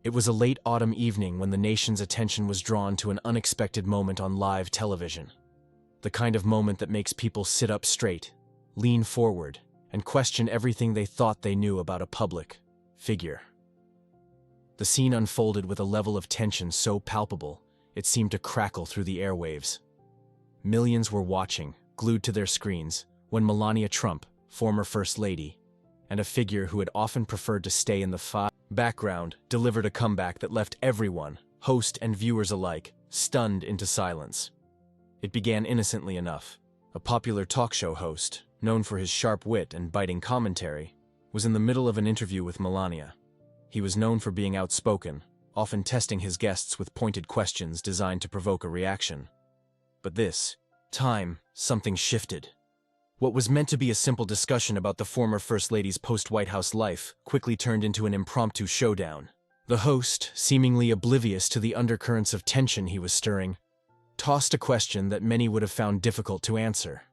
It was a late autumn evening when the nation's attention was drawn to an unexpected moment on live television. The kind of moment that makes people sit up straight, lean forward, and question everything they thought they knew about a public figure. The scene unfolded with a level of tension so palpable, it seemed to crackle through the airwaves. Millions were watching, glued to their screens, when Melania Trump, former First Lady, and a figure who had often preferred to stay in the background, delivered a comeback that left everyone, host and viewers alike, stunned into silence. It began innocently enough. A popular talk show host, known for his sharp wit and biting commentary, was in the middle of an interview with Melania. He was known for being outspoken, often testing his guests with pointed questions designed to provoke a reaction. But this time, something shifted. What was meant to be a simple discussion about the former First Lady's post-White House life quickly turned into an impromptu showdown. The host, seemingly oblivious to the undercurrents of tension he was stirring, tossed a question that many would have found difficult to answer.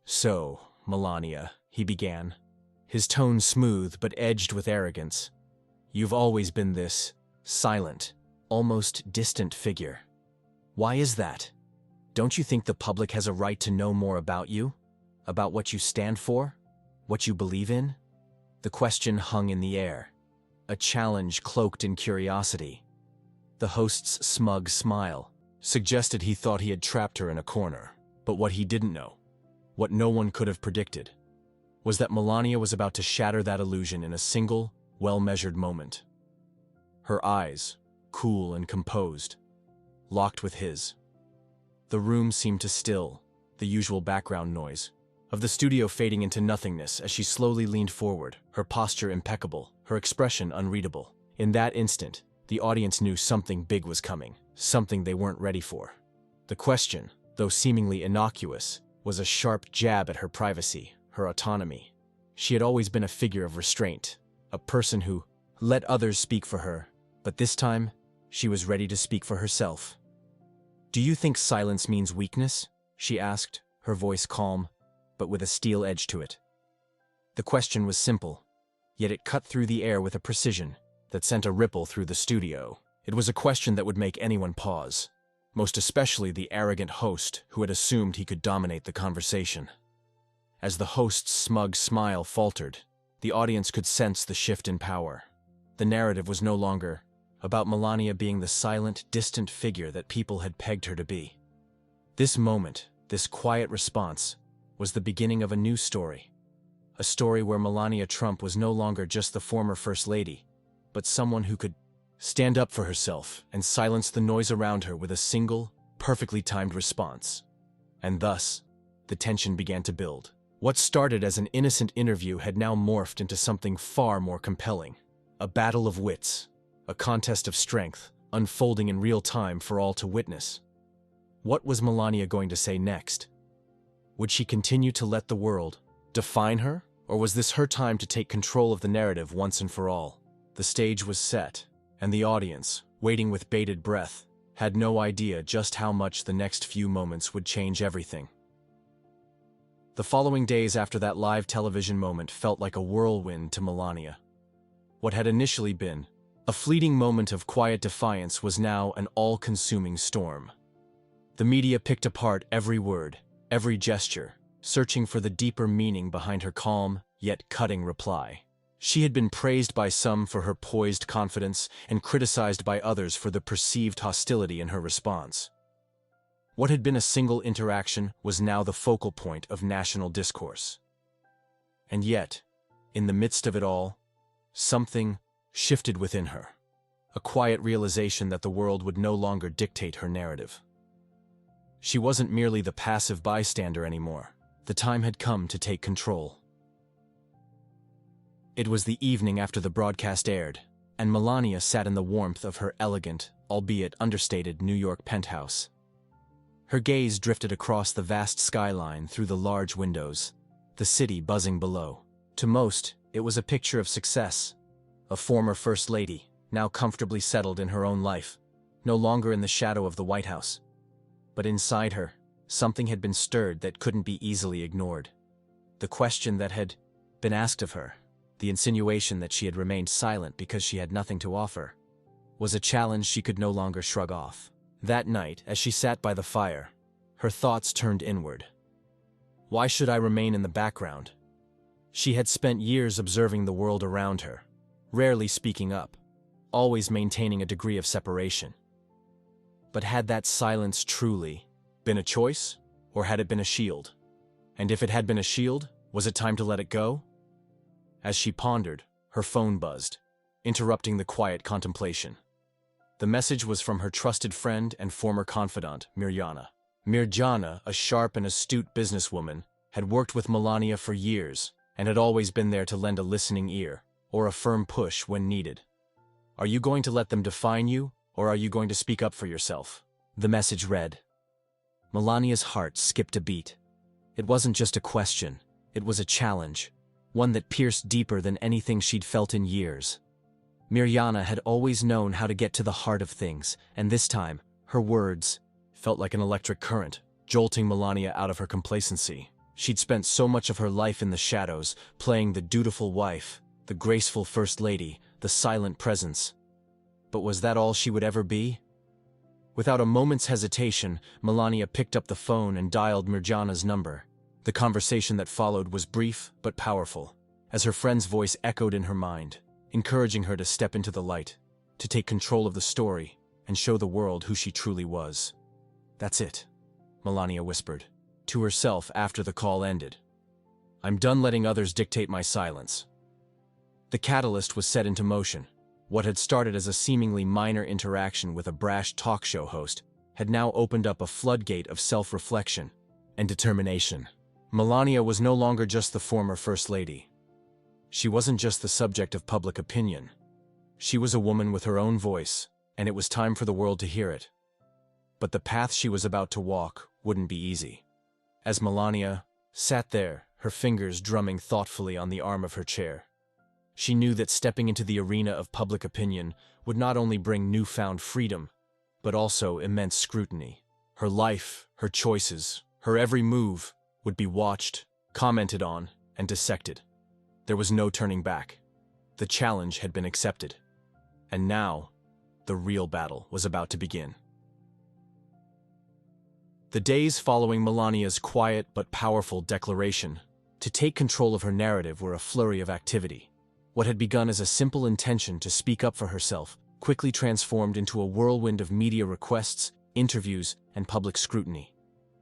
"So, Melania," he began, his tone smooth but edged with arrogance, "you've always been this silent, almost distant figure. Why is that? Don't you think the public has a right to know more about you? About what you stand for? What you believe in?" The question hung in the air, a challenge cloaked in curiosity. The host's smug smile suggested he thought he had trapped her in a corner. But what he didn't know, what no one could have predicted, was that Melania was about to shatter that illusion in a single, well-measured moment. Her eyes, cool and composed, locked with his. The room seemed to still, the usual background noise of the studio fading into nothingness as she slowly leaned forward, her posture impeccable, her expression unreadable. In that instant, the audience knew something big was coming, something they weren't ready for. The question, though seemingly innocuous, was a sharp jab at her privacy, her autonomy. She had always been a figure of restraint, a person who let others speak for her, but this time, she was ready to speak for herself. "Do you think silence means weakness?" she asked, her voice calm, but with a steel edge to it. The question was simple, yet it cut through the air with a precision that sent a ripple through the studio. It was a question that would make anyone pause, most especially the arrogant host who had assumed he could dominate the conversation. As the host's smug smile faltered, the audience could sense the shift in power. The narrative was no longer about Melania being the silent, distant figure that people had pegged her to be. This moment, this quiet response, was the beginning of a new story. A story where Melania Trump was no longer just the former First Lady, but someone who could stand up for herself and silence the noise around her with a single, perfectly timed response. And thus, the tension began to build. What started as an innocent interview had now morphed into something far more compelling. A battle of wits, a contest of strength, unfolding in real time for all to witness. What was Melania going to say next? Would she continue to let the world define her, or was this her time to take control of the narrative once and for all? The stage was set, and the audience, waiting with bated breath, had no idea just how much the next few moments would change everything. The following days after that live television moment felt like a whirlwind to Melania. What had initially been a fleeting moment of quiet defiance was now an all-consuming storm. The media picked apart every word, every gesture, searching for the deeper meaning behind her calm, yet cutting reply. She had been praised by some for her poised confidence and criticized by others for the perceived hostility in her response. What had been a single interaction was now the focal point of national discourse. And yet, in the midst of it all, something shifted within her, a quiet realization that the world would no longer dictate her narrative. She wasn't merely the passive bystander anymore. The time had come to take control. It was the evening after the broadcast aired, and Melania sat in the warmth of her elegant, albeit understated, New York penthouse. Her gaze drifted across the vast skyline through the large windows, the city buzzing below. To most, it was a picture of success. A former First Lady, now comfortably settled in her own life, no longer in the shadow of the White House. But inside her, something had been stirred that couldn't be easily ignored. The question that had been asked of her, the insinuation that she had remained silent because she had nothing to offer. was a challenge she could no longer shrug off. That night, as she sat by the fire, her thoughts turned inward. Why should I remain in the background? She had spent years observing the world around her, rarely speaking up, always maintaining a degree of separation. But had that silence truly been a choice, or had it been a shield? And if it had been a shield, was it time to let it go? As she pondered, her phone buzzed, interrupting the quiet contemplation. The message was from her trusted friend and former confidant, Mirjana. Mirjana, a sharp and astute businesswoman, had worked with Melania for years and had always been there to lend a listening ear or a firm push when needed. Are you going to let them define you, or are you going to speak up for yourself? The message read. Melania's heart skipped a beat. It wasn't just a question, it was a challenge, one that pierced deeper than anything she'd felt in years. Mirjana had always known how to get to the heart of things, and this time, her words felt like an electric current, jolting Melania out of her complacency. She'd spent so much of her life in the shadows, playing the dutiful wife, the graceful first lady, the silent presence. But was that all she would ever be? Without a moment's hesitation, Melania picked up the phone and dialed Mirjana's number. The conversation that followed was brief but powerful, as her friend's voice echoed in her mind, encouraging her to step into the light, to take control of the story, and show the world who she truly was. That's it, Melania whispered to herself after the call ended. I'm done letting others dictate my silence. The catalyst was set into motion. What had started as a seemingly minor interaction with a brash talk show host had now opened up a floodgate of self-reflection and determination. Melania was no longer just the former First Lady. She wasn't just the subject of public opinion. She was a woman with her own voice, and it was time for the world to hear it. But the path she was about to walk wouldn't be easy. As Melania sat there, her fingers drumming thoughtfully on the arm of her chair, she knew that stepping into the arena of public opinion would not only bring newfound freedom, but also immense scrutiny. Her life, her choices, her every move would be watched, commented on, and dissected. There was no turning back. The challenge had been accepted. And now, the real battle was about to begin. The days following Melania's quiet but powerful declaration to take control of her narrative were a flurry of activity. What had begun as a simple intention to speak up for herself quickly transformed into a whirlwind of media requests, interviews, and public scrutiny.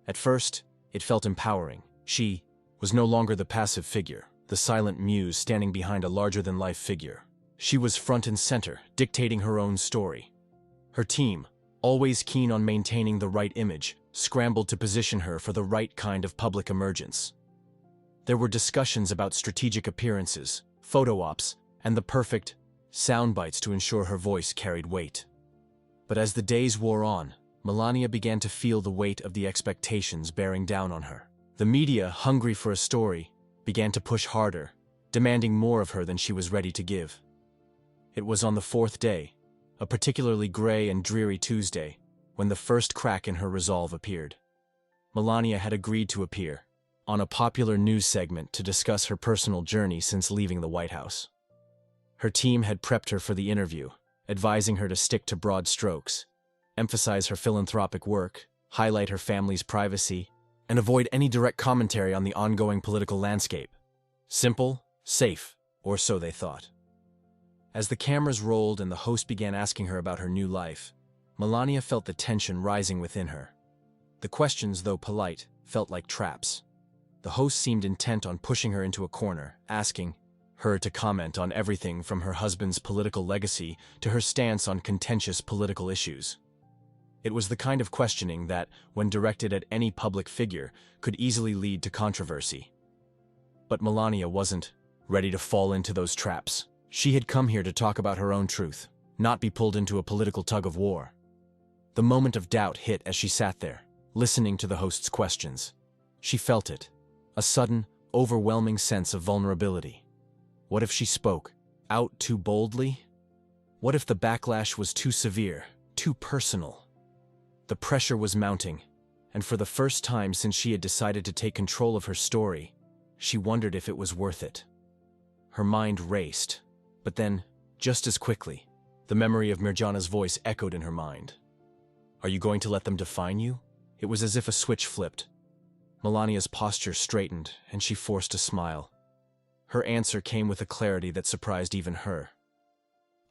At first, it felt empowering. She was no longer the passive figure, the silent muse standing behind a larger-than-life figure. She was front and center, dictating her own story. Her team, always keen on maintaining the right image, scrambled to position her for the right kind of public emergence. There were discussions about strategic appearances, photo ops, and the perfect sound bites to ensure her voice carried weight. But as the days wore on, Melania began to feel the weight of the expectations bearing down on her. The media, hungry for a story, began to push harder, demanding more of her than she was ready to give. It was on the fourth day, a particularly gray and dreary Tuesday, when the first crack in her resolve appeared. Melania had agreed to appear on a popular news segment to discuss her personal journey since leaving the White House. Her team had prepped her for the interview, advising her to stick to broad strokes, emphasize her philanthropic work, highlight her family's privacy, and avoid any direct commentary on the ongoing political landscape. Simple, safe, or so they thought. As the cameras rolled and the host began asking her about her new life, Melania felt the tension rising within her. The questions, though polite, felt like traps. The host seemed intent on pushing her into a corner, asking her to comment on everything from her husband's political legacy to her stance on contentious political issues. It was the kind of questioning that, when directed at any public figure, could easily lead to controversy. But Melania wasn't ready to fall into those traps. She had come here to talk about her own truth, not be pulled into a political tug-of-war. The moment of doubt hit as she sat there, listening to the host's questions. She felt it, a sudden, overwhelming sense of vulnerability. What if she spoke out too boldly? What if the backlash was too severe, too personal? The pressure was mounting, and for the first time since she had decided to take control of her story, she wondered if it was worth it. Her mind raced, but then, just as quickly, The memory of Mirjana's voice echoed in her mind. Are you going to let them define you? It was as if a switch flipped. Melania's posture straightened, and she forced a smile. Her answer came with a clarity that surprised even her.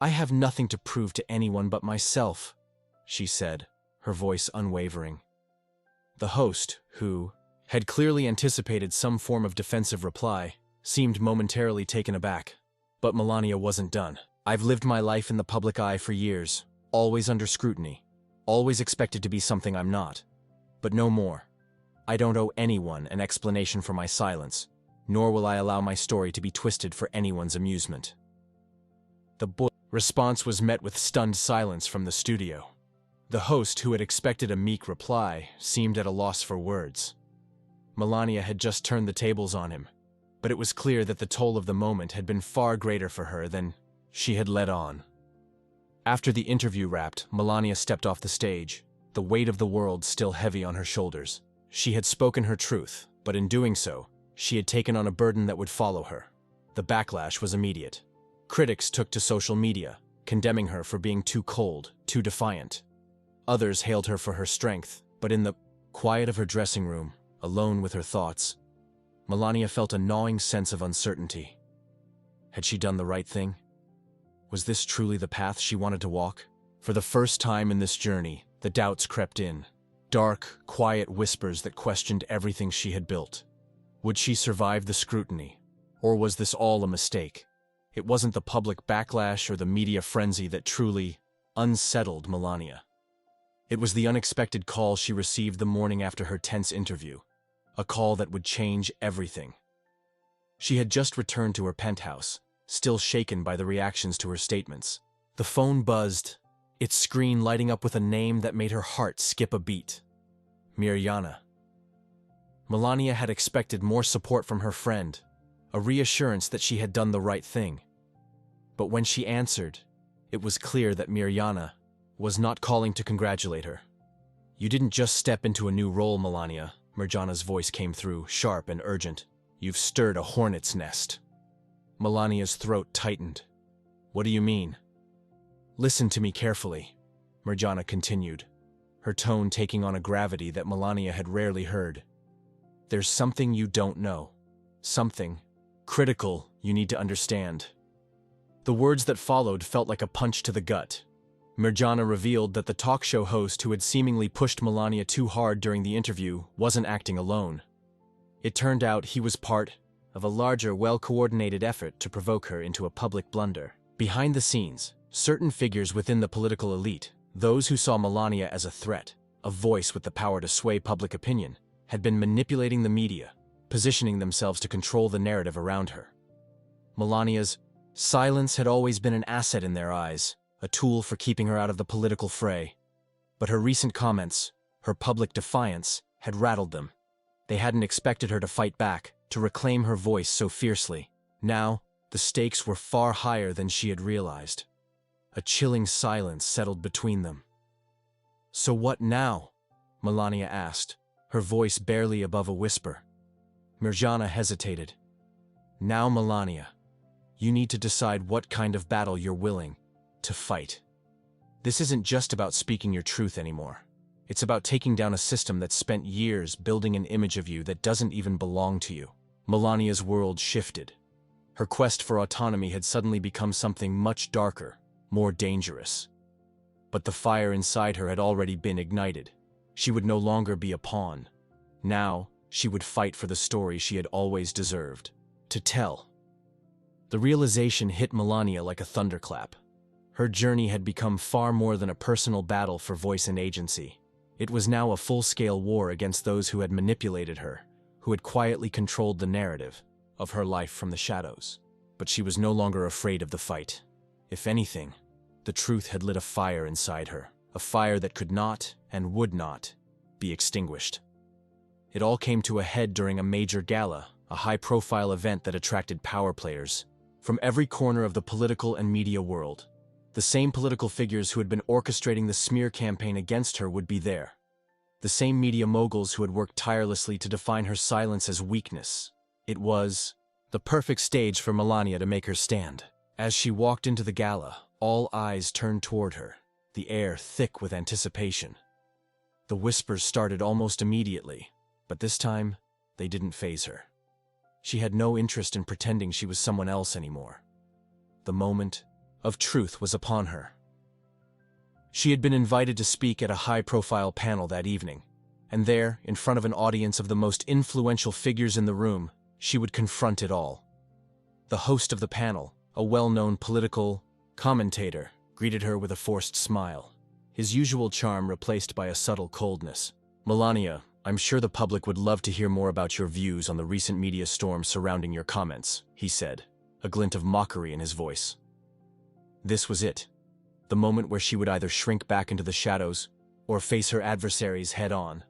I have nothing to prove to anyone but myself, she said, her voice unwavering. The host, who had clearly anticipated some form of defensive reply, seemed momentarily taken aback. But Melania wasn't done. I've lived my life in the public eye for years, always under scrutiny, always expected to be something I'm not. But no more. I don't owe anyone an explanation for my silence, nor will I allow my story to be twisted for anyone's amusement. The response was met with stunned silence from the studio. The host, who had expected a meek reply, seemed at a loss for words. Melania had just turned the tables on him, but it was clear that the toll of the moment had been far greater for her than she had let on. After the interview wrapped, Melania stepped off the stage, the weight of the world still heavy on her shoulders. She had spoken her truth, but in doing so, she had taken on a burden that would follow her. The backlash was immediate. Critics took to social media, condemning her for being too cold, too defiant. Others hailed her for her strength, but in the quiet of her dressing room, alone with her thoughts, Melania felt a gnawing sense of uncertainty. Had she done the right thing? Was this truly the path she wanted to walk? For the first time in this journey, the doubts crept in. Dark, quiet whispers that questioned everything she had built. Would she survive the scrutiny? Or was this all a mistake? It wasn't the public backlash or the media frenzy that truly unsettled Melania. It was the unexpected call she received the morning after her tense interview. A call that would change everything. She had just returned to her penthouse, still shaken by the reactions to her statements. The phone buzzed, its screen lighting up with a name that made her heart skip a beat. Mirjana. Melania had expected more support from her friend, a reassurance that she had done the right thing. But when she answered, it was clear that Mirjana was not calling to congratulate her. You didn't just step into a new role, Melania. Mirjana's voice came through, sharp and urgent. You've stirred a hornet's nest. Melania's throat tightened. What do you mean? Listen to me carefully, Mirjana continued, her tone taking on a gravity that Melania had rarely heard. There's something you don't know. Something critical you need to understand. The words that followed felt like a punch to the gut. Mirjana revealed that the talk show host who had seemingly pushed Melania too hard during the interview wasn't acting alone. It turned out he was part of a larger, well-coordinated effort to provoke her into a public blunder. Behind the scenes, certain figures within the political elite, those who saw Melania as a threat, a voice with the power to sway public opinion, had been manipulating the media, positioning themselves to control the narrative around her. Melania's silence had always been an asset in their eyes, a tool for keeping her out of the political fray. But her recent comments, her public defiance, had rattled them. They hadn't expected her to fight back, to reclaim her voice so fiercely. Now, the stakes were far higher than she had realized. A chilling silence settled between them. So what now? Melania asked, her voice barely above a whisper. Mirjana hesitated. Now, Melania, you need to decide what kind of battle you're willing to fight. This isn't just about speaking your truth anymore. It's about taking down a system that's spent years building an image of you that doesn't even belong to you. Melania's world shifted. Her quest for autonomy had suddenly become something much darker, more dangerous. But the fire inside her had already been ignited. She would no longer be a pawn. Now, she would fight for the story she had always deserved to tell. The realization hit Melania like a thunderclap. Her journey had become far more than a personal battle for voice and agency. It was now a full-scale war against those who had manipulated her, who had quietly controlled the narrative of her life from the shadows. But she was no longer afraid of the fight. If anything, the truth had lit a fire inside her, a fire that could not and would not be extinguished. It all came to a head during a major gala, a high-profile event that attracted power players from every corner of the political and media world. The same political figures who had been orchestrating the smear campaign against her would be there. The same media moguls who had worked tirelessly to define her silence as weakness. It was the perfect stage for Melania to make her stand. As she walked into the gala, All eyes turned toward her, the air thick with anticipation. The whispers started almost immediately, but this time, they didn't faze her. She had no interest in pretending she was someone else anymore. The moment of truth was upon her. She had been invited to speak at a high-profile panel that evening, and there, in front of an audience of the most influential figures in the room, she would confront it all. The host of the panel, a well-known political commentator, greeted her with a forced smile, his usual charm replaced by a subtle coldness. "Melania, I'm sure the public would love to hear more about your views on the recent media storm surrounding your comments," he said, a glint of mockery in his voice. This was it, the moment where she would either shrink back into the shadows or face her adversaries head-on.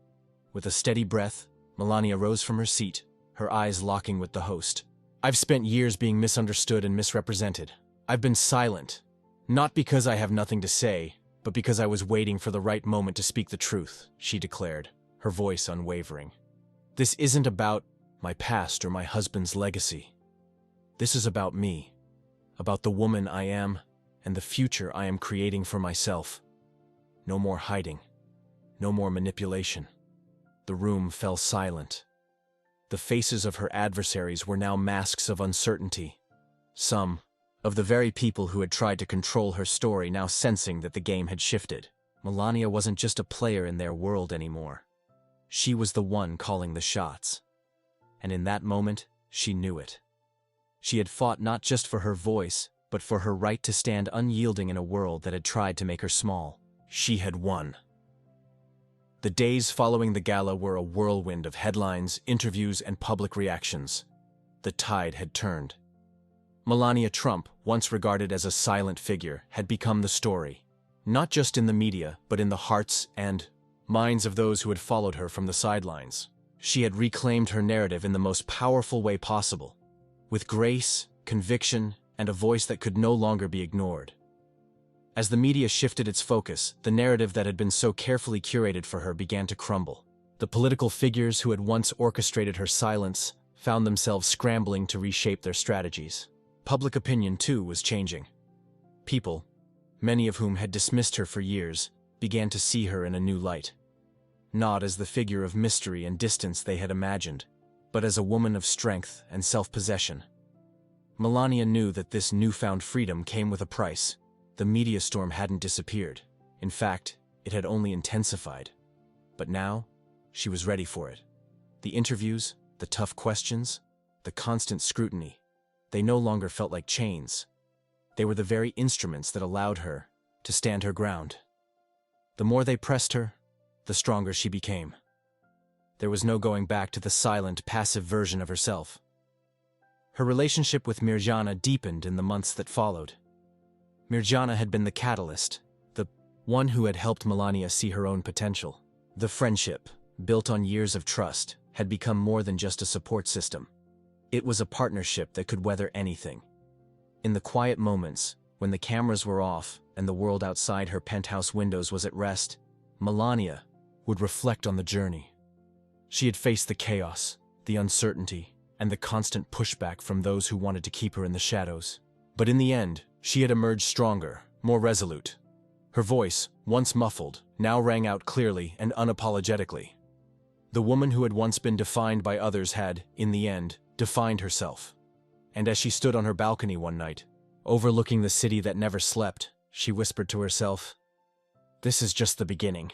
With a steady breath, Melania rose from her seat, her eyes locking with the host. "I've spent years being misunderstood and misrepresented. I've been silent, not because I have nothing to say, but because I was waiting for the right moment to speak the truth," she declared, her voice unwavering. "This isn't about my past or my husband's legacy. This is about me, about the woman I am and the future I am creating for myself. No more hiding, no more manipulation." The room fell silent. The faces of her adversaries were now masks of uncertainty. Some of the very people who had tried to control her story now sensing that the game had shifted. Melania wasn't just a player in their world anymore. She was the one calling the shots. And in that moment, she knew it. She had fought not just for her voice, but for her right to stand unyielding in a world that had tried to make her small. She had won. The days following the gala were a whirlwind of headlines, interviews, and public reactions. The tide had turned. Melania Trump, once regarded as a silent figure, had become the story, not just in the media, but in the hearts and minds of those who had followed her from the sidelines. She had reclaimed her narrative in the most powerful way possible, with grace, conviction, and a voice that could no longer be ignored. As the media shifted its focus, the narrative that had been so carefully curated for her began to crumble. The political figures who had once orchestrated her silence found themselves scrambling to reshape their strategies. Public opinion, too, was changing. People, many of whom had dismissed her for years, began to see her in a new light. Not as the figure of mystery and distance they had imagined, but as a woman of strength and self-possession. Melania knew that this newfound freedom came with a price. The media storm hadn't disappeared. In fact, it had only intensified. But now, she was ready for it. The interviews, the tough questions, the constant scrutiny, they no longer felt like chains. They were the very instruments that allowed her to stand her ground. The more they pressed her, the stronger she became. There was no going back to the silent, passive version of herself. Her relationship with Mirjana deepened in the months that followed. Mirjana had been the catalyst, the one who had helped Melania see her own potential. The friendship, built on years of trust, had become more than just a support system. It was a partnership that could weather anything. In the quiet moments, when the cameras were off and the world outside her penthouse windows was at rest, Melania would reflect on the journey. She had faced the chaos, the uncertainty, and the constant pushback from those who wanted to keep her in the shadows. But in the end, she had emerged stronger, more resolute. Her voice, once muffled, now rang out clearly and unapologetically. The woman who had once been defined by others had, in the end, defined herself. And as she stood on her balcony one night, overlooking the city that never slept, she whispered to herself, "This is just the beginning."